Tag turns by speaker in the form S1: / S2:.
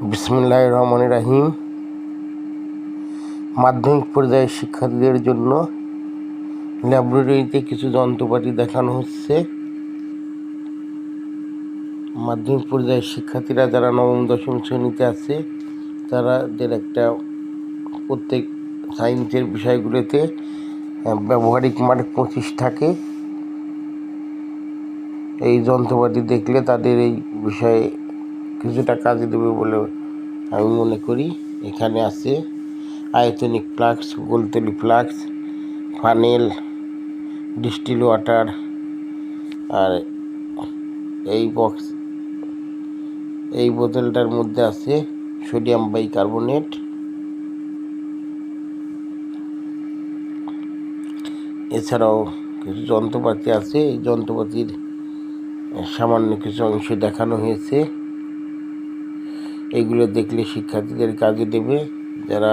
S1: বিসমিল্লাহির রহমানির রহিম। মাধ্যমিক পর্যায়ের শিক্ষার্থীদের জন্য ল্যাবরেটরিতে কিছু যন্ত্রপাতি দেখানো হচ্ছে। মাধ্যমিক পর্যায়ের শিক্ষার্থীরা যারা নবম দশম শ্রেণীতে আছে তাদের একটা প্রত্যেক সায়েন্সের বিষয়গুলোতে ব্যবহারিক মার্ক 25 থাকে। এই যন্ত্রপাতি দেখলে তাদের এই বিষয়ে কিছুটা কাজে দেবে বলে আমি মনে করি। এখানে আছে আয়তনিক ফ্লাক্স, গোলতলি ফ্লাক্স, ফানেল, ডিস্টিল ওয়াটার, আর এই বোতলটার মধ্যে আছে সোডিয়াম বাইকার্বনেট। এছাড়াও কিছু যন্ত্রপাতি আছে। এই যন্ত্রপাতির সামান্য কিছু অংশ দেখানো হয়েছে। এইগুলো দেখলে শিক্ষার্থীদের কাজে দেবে। যারা